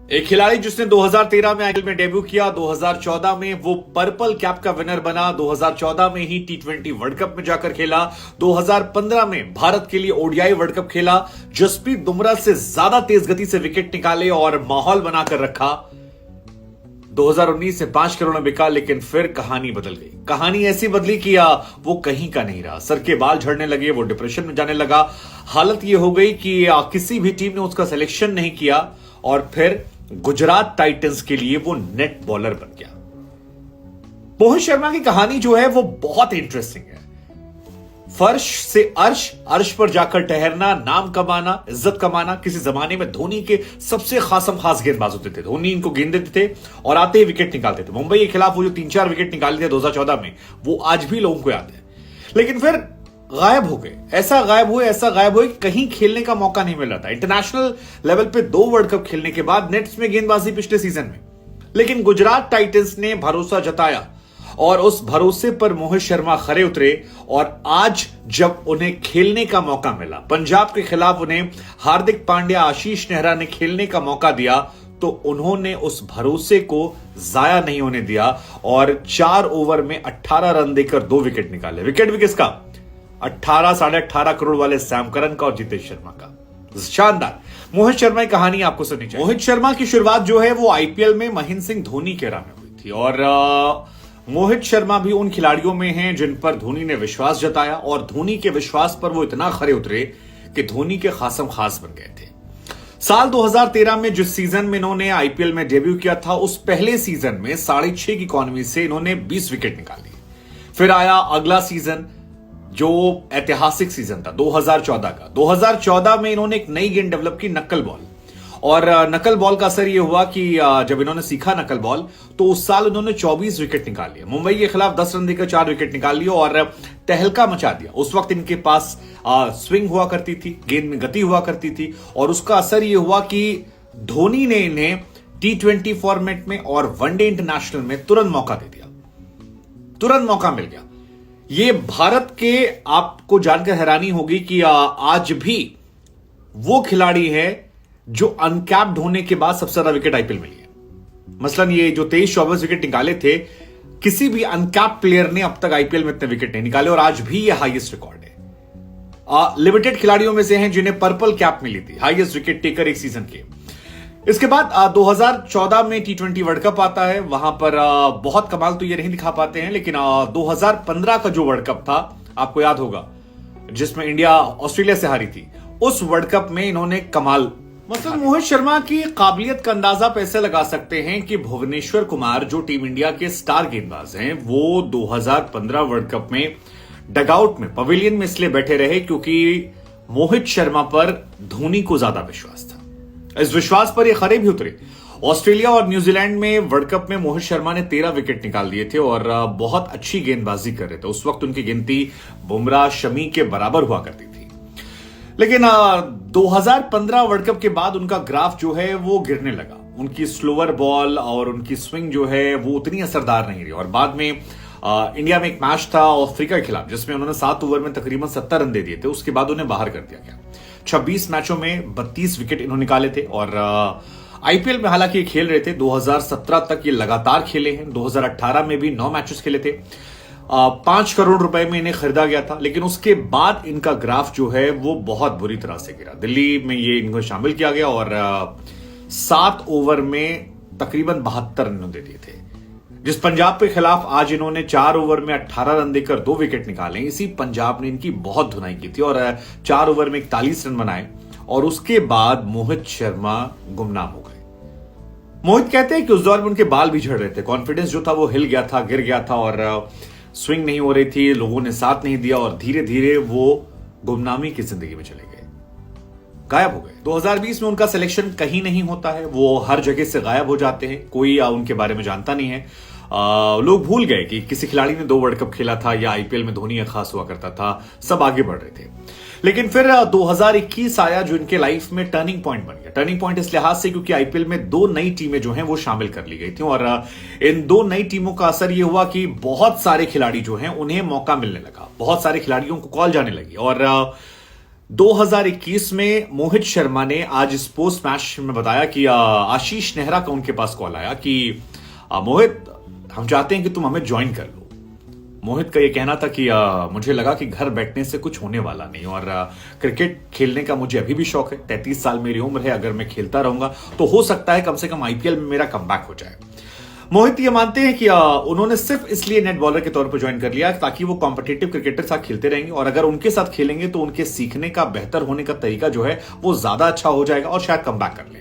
एक खिलाड़ी जिसने 2013 में आईपीएल में डेब्यू किया, 2014 में वो पर्पल कैप का विनर बना, 2014 में ही टी20 वर्ल्ड कप में जाकर खेला, 2015 में भारत के लिए ओडीआई वर्ल्ड कप खेला, जसप्रीत बुमराह से ज्यादा तेज गति से विकेट निकाले और माहौल बनाकर रखा। 2019 में 5 करोड़ में बिका, लेकिन फिर कहानी बदल गई। कहानी ऐसी बदली कि वो कहीं का नहीं रहा, सर के बाल झड़ने लगे, वो डिप्रेशन में जाने लगा। हालत ये हो गई कि किसी भी टीम ने उसका सिलेक्शन नहीं किया और फिर गुजरात टाइटंस के लिए वो नेट बॉलर बन गया। मोहित शर्मा की कहानी जो है वो बहुत इंटरेस्टिंग है। फर्श से अर्श, अर्श पर जाकर ठहरना, नाम कमाना, इज्जत कमाना। किसी जमाने में धोनी के सबसे खास गेंदबाज होते थे। धोनी इनको गेंद देते थे और आते ही विकेट निकालते थे। मुंबई के खिलाफ वो जो 3-4 विकेट निकाले थे 2014 में, वो आज भी लोगों को याद है। लेकिन फिर गायब हो गए, ऐसा गायब हुए कि कहीं खेलने का मौका नहीं मिल रहा था। इंटरनेशनल लेवल पे 2 वर्ल्ड कप खेलने के बाद नेट्स में गेंदबाजी पिछले सीजन में, लेकिन गुजरात टाइटंस ने भरोसा जताया और उस भरोसे पर मोहित शर्मा खरे उतरे। और आज जब उन्हें खेलने का मौका मिला, पंजाब के खिलाफ उन्हें हार्दिक पांड्या, आशीष नेहरा ने खेलने का मौका दिया, तो उन्होंने उस भरोसे को जाया नहीं होने दिया और 4 ओवर में 18 रन देकर 2 विकेट निकाले। विकेट भी किसका? 18-18.5 करोड़ वाले सैम करन का और जितेश शर्मा का। शानदार मोहित शर्मा की कहानी आपको सुननी चाहिए। मोहित शर्मा की शुरुआत जो है वो आईपीएल में महेंद्र सिंह धोनी के era में हुई थी और मोहित शर्मा भी उन खिलाड़ियों में हैं जिन पर धोनी ने विश्वास जताया और धोनी के विश्वास पर वो इतना खरे उतरे कि धोनी के खासम खास बन गए थे। साल 2013 में जिस सीजन में इन्होंने आईपीएल में डेब्यू किया था, उस पहले सीजन में 6.5 की इकॉनमी से इन्होंने 20 विकेट निकाली। फिर आया अगला सीजन जो ऐतिहासिक सीजन था 2014 का। 2014 में इन्होंने एक नई गेंद डेवलप की, नक्कल बॉल। और नकल बॉल का असर यह हुआ कि जब इन्होंने सीखा नकल बॉल, तो उस साल उन्होंने 24 विकेट निकाल लिए। मुंबई के खिलाफ 10 रन देकर 4 विकेट निकाल लिए और तहलका मचा दिया। उस वक्त इनके पास स्विंग हुआ करती थी, गेंद में गति हुआ करती थी और उसका असर यह हुआ कि धोनी ने इन्हें टी20 फॉर्मेट में और वनडे इंटरनेशनल में तुरंत मौका दे दिया, तुरंत मौका मिल गया। ये भारत के, आपको जानकर हैरानी होगी कि आज भी वो खिलाड़ी है जो अनकैप्ड होने के बाद सबसे ज्यादा विकेट आईपीएल मिली है। मसलन ये जो 23-24 विकेट निकाले थे, किसी भी अनकैप्ड प्लेयर ने अब तक आईपीएल में इतने विकेट नहीं निकाले और आज भी ये हाईएस्ट रिकॉर्ड है। लिमिटेड खिलाड़ियों में से हैं जिन्हें पर्पल कैप मिली थी, हाईएस्ट विकेट टेकर एक सीजन के। इसके बाद 2014 में टी20 वर्ल्ड कप आता है। वहां पर बहुत कमाल तो ये नहीं दिखा पाते हैं, लेकिन 2015 का जो वर्ल्ड कप था, आपको याद होगा, जिसमें इंडिया ऑस्ट्रेलिया से हारी थी, उस वर्ल्ड कप में इन्होंने कमाल। मतलब मोहित शर्मा की काबिलियत का अंदाजा आप ऐसे लगा सकते हैं कि भुवनेश्वर कुमार जो टीम इंडिया के स्टार गेंदबाज हैं, वो 2015 वर्ल्ड कप में डगआउट में, पवेलियन में इसलिए बैठे रहे क्योंकि मोहित शर्मा पर धोनी को ज्यादा विश्वास था। इस विश्वास पर ये खरे भी उतरे। ऑस्ट्रेलिया और न्यूजीलैंड में वर्ल्ड कप में मोहित शर्मा ने 13 विकेट निकाल दिए थे और बहुत अच्छी गेंदबाजी कर रहे थे। उस वक्त उनकी गिनती बुमराह, शमी के बराबर हुआ करती थी। लेकिन 2015 वर्ल्ड कप के बाद उनका ग्राफ जो है वो गिरने लगा। उनकी स्लोअर बॉल और उनकी स्विंग जो है वो उतनी असरदार नहीं रही और बाद में इंडिया में एक मैच था अफ्रीका के खिलाफ, जिसमें उन्होंने 7 ओवर में तकरीबन 70 रन दे दिए थे। उसके बाद उन्हें बाहर कर दिया गया। 26 मैचों में 32 विकेट इन्होंने निकाले थे और आईपीएल में हालांकि ये खेल रहे थे। 2017 तक ये लगातार खेले हैं। 2018 में भी 9 मैचेस खेले थे। 5 करोड़ रुपए में इन्हें खरीदा गया था, लेकिन उसके बाद इनका ग्राफ जो है वो बहुत बुरी तरह से गिरा। दिल्ली में ये इनको शामिल किया गया और 7 ओवर में तकरीबन 72 रन दे दिए थे। जिस पंजाब के खिलाफ आज इन्होंने 4 ओवर में 18 रन देकर 2 विकेट निकाले, इसी पंजाब ने इनकी बहुत धुनाई की थी और 4 ओवर में 41 रन बनाए और उसके बाद मोहित शर्मा गुमनाम हो गए। मोहित कहते हैं कि उस दौर में उनके बाल भी झड़ रहे थे, कॉन्फिडेंस जो था वो हिल गया था, गिर गया था और स्विंग नहीं हो रही थी, लोगों ने साथ नहीं दिया और धीरे धीरे वो गुमनामी की जिंदगी में चले गए, गायब हो गए। 2020 में उनका सिलेक्शन कहीं नहीं होता है, वो हर जगह से गायब हो जाते हैं, कोई उनके बारे में जानता नहीं है। लोग भूल गए कि किसी खिलाड़ी ने 2 वर्ल्ड कप खेला था या आईपीएल में धोनी खास हुआ करता था, सब आगे बढ़ रहे थे। लेकिन फिर 2021 आया जो इनके लाइफ में टर्निंग पॉइंट बन गया। टर्निंग पॉइंट इस लिहाज से क्योंकि आईपीएल में 2 नई टीमें जो हैं वो शामिल कर ली गई थी और इन 2 नई टीमों का असर ये हुआ कि बहुत सारे खिलाड़ी जो हैं उन्हें मौका मिलने लगा, बहुत सारे खिलाड़ियों को कॉल जाने लगी और 2021 में मोहित शर्मा ने आज इस पोस्ट मैच में बताया कि आशीष नेहरा का उनके पास कॉल आया कि मोहित, हम चाहते हैं कि तुम हमें ज्वाइन कर लो। मोहित का यह कहना था कि मुझे लगा कि घर बैठने से कुछ होने वाला नहीं और क्रिकेट खेलने का मुझे अभी भी शौक है। 33 साल मेरी उम्र है, अगर मैं खेलता रहूंगा तो हो सकता है कम से कम आईपीएल में मेरा कमबैक हो जाए। मोहित ये मानते हैं कि उन्होंने सिर्फ इसलिए नेट बॉलर के तौर पर ज्वाइन कर लिया ताकि वो कॉम्पिटिटिव क्रिकेटर साथ खेलते रहेंगे और अगर उनके साथ खेलेंगे तो उनके सीखने का, बेहतर होने का तरीका जो है वो ज्यादा अच्छा हो जाएगा और शायद कमबैक कर लें।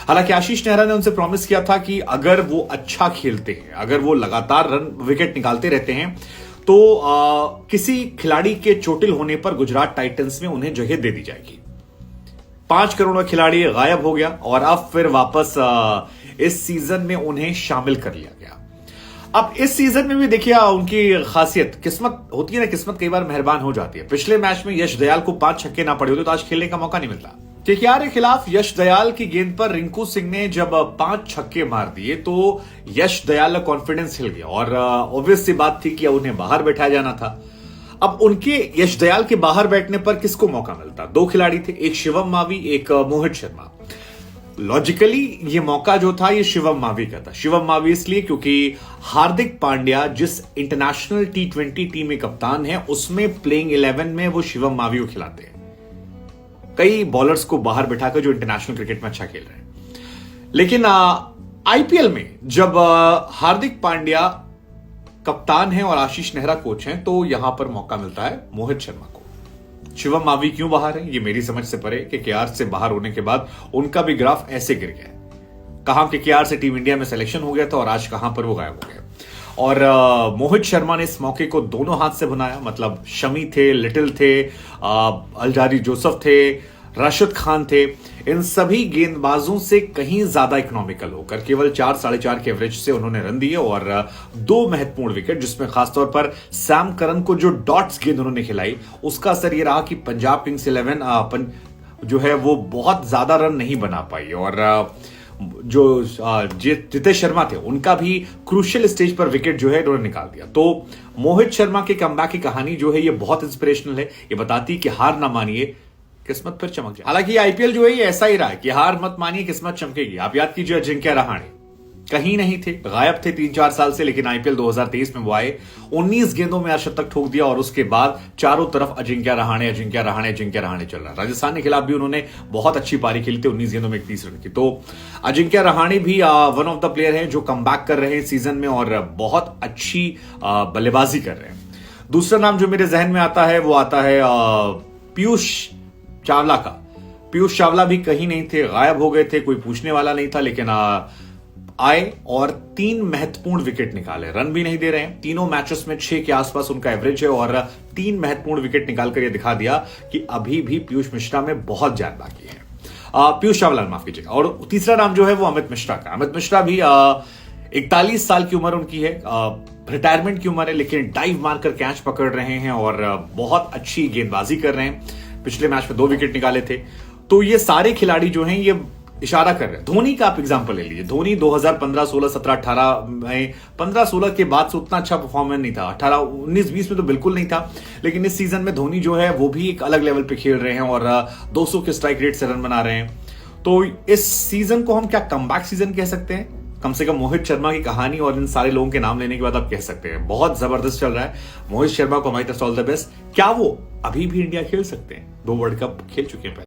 हालांकि आशीष नेहरा ने उनसे प्रॉमिस किया था कि अगर वो अच्छा खेलते हैं, अगर वो लगातार विकेट निकालते रहते हैं तो किसी खिलाड़ी के चोटिल होने पर गुजरात टाइटंस में उन्हें जगह दे दी जाएगी। 5 करोड़ का खिलाड़ी गायब हो गया और अब फिर वापस इस सीजन में उन्हें शामिल कर लिया गया। अब इस सीजन में भी देखिए उनकी खासियत, किस्मत होती है ना, किस्मत कई बार मेहरबान हो जाती है। पिछले मैच में यश दयाल को 5 छक्के ना पड़े होते तो आज खेलने का मौका नहीं मिलता। केकेआर के खिलाफ यश दयाल की गेंद पर रिंकू सिंह ने जब 5 छक्के मार दिए तो यश दयाल का कॉन्फिडेंस हिल गया और ऑब्वियस सी बात थी कि उन्हें बाहर बैठाया जाना था। अब उनके यश दयाल के बाहर बैठने पर किसको मौका मिलता? 2 खिलाड़ी थे, एक शिवम मावी, एक मोहित शर्मा। लॉजिकली ये मौका जो था ये शिवम मावी का था। शिवम मावी इसलिए क्योंकि हार्दिक पांड्या जिस इंटरनेशनल T20 टीम में कप्तान है उसमें प्लेइंग 11 में वो शिवम मावी को खिलाते हैं। कई बॉलर्स को बाहर बिठाकर जो इंटरनेशनल क्रिकेट में अच्छा खेल रहे हैं। लेकिन आईपीएल में जब हार्दिक पांड्या कप्तान है और आशीष नेहरा कोच हैं तो यहां पर मौका मिलता है मोहित शर्मा को। शिवम मावी क्यों बाहर है ये मेरी समझ से परे कि केकेआर से बाहर होने के बाद उनका भी ग्राफ ऐसे गिर गया। कहां केकेआर से टीम इंडिया में सिलेक्शन हो गया था और आज कहां पर वो गायब हो गए। और मोहित शर्मा ने इस मौके को दोनों हाथ से बनाया। मतलब शमी थे, लिटिल थे, अलजारी जोसेफ थे, राशिद खान थे, इन सभी गेंदबाजों से कहीं ज्यादा इकोनॉमिकल होकर केवल 4-4.5 के एवरेज से उन्होंने रन दिए और 2 महत्वपूर्ण विकेट, जिसमें खासतौर पर सैम करन को जो डॉट्स गेंद उन्होंने खिलाई उसका असर यह रहा कि पंजाब किंग्स 11 जो है वो बहुत ज्यादा रन नहीं बना पाई और जो जितेश शर्मा थे उनका भी क्रूशियल स्टेज पर विकेट जो है उन्होंने निकाल दिया। तो मोहित शर्मा के कमबैक की कहानी जो है ये बहुत इंस्पिरेशनल है। ये बताती कि हार ना मानिए, किस्मत फिर चमक जाए। हालांकि आईपीएल जो है ये ऐसा ही रहा है कि हार मत मानिए, किस्मत चमकेगी। आप याद कीजिए अजिंक्य रहाणे कहीं नहीं थे, गायब थे 3-4 साल से, लेकिन आईपीएल 2023 में वो आए, 19 गेंदों में अर्धशतक ठोक दिया और उसके बाद चारों तरफ अजिंक्य रहाणे अजिंक्य रहाणे अजिंक्य रहाणे चल रहा। राजस्थान के खिलाफ भी उन्होंने बहुत अच्छी पारी खेली थी, 19 गेंदों में 31 रन की। तो अजिंक्य रहाणे भी वन ऑफ द प्लेयर हैं जो कमबैक कर रहे हैं सीजन में और बहुत अच्छी बल्लेबाजी कर रहे हैं। दूसरा नाम जो मेरे जहन में आता है वो आता है पीयूष चावला का। पीयूष चावला भी कहीं नहीं थे, गायब हो गए थे, कोई पूछने वाला नहीं था, लेकिन आए और 3 महत्वपूर्ण विकेट निकाले। रन भी नहीं दे रहे हैं, तीनों मैचेस में 6 के आसपास उनका एवरेज है और 3 महत्वपूर्ण विकेट निकालकर यह दिखा दिया कि अभी भी पीयूष मिश्रा में बहुत जान बाकी है। पीयूष चावला माफ कीजिएगा। और तीसरा नाम जो है वो अमित मिश्रा का। अमित मिश्रा भी 41 साल की उम्र उनकी है, रिटायरमेंट की उम्र है, लेकिन डाइव मारकर कैच पकड़ रहे हैं और बहुत अच्छी गेंदबाजी कर रहे हैं। पिछले मैच में 2 विकेट निकाले थे। तो ये सारे खिलाड़ी जो हैं ये इशारा कर रहे हैं। धोनी का आप एग्जांपल ले लीजिए। धोनी 2015, 16, 17, 18 में 15, 16 के बाद से उतना अच्छा परफॉर्मेंस नहीं था। 18, 19, 20 में तो बिल्कुल नहीं था, लेकिन इस सीजन में धोनी जो है वो भी एक अलग लेवल पे खेल रहे हैं और 200 के स्ट्राइक रेट से रन बना रहे हैं। तो इस सीजन को हम क्या कमबैक सीजन कह सकते हैं? कम से कम मोहित शर्मा की कहानी और इन सारे लोगों के नाम लेने के बाद आप कह सकते हैं बहुत जबरदस्त चल रहा है। मोहित शर्मा को हमारी तरफ से ऑल द बेस्ट। क्या वो अभी भी इंडिया खेल सकते हैं? 2 वर्ल्ड कप खेल चुके हैं।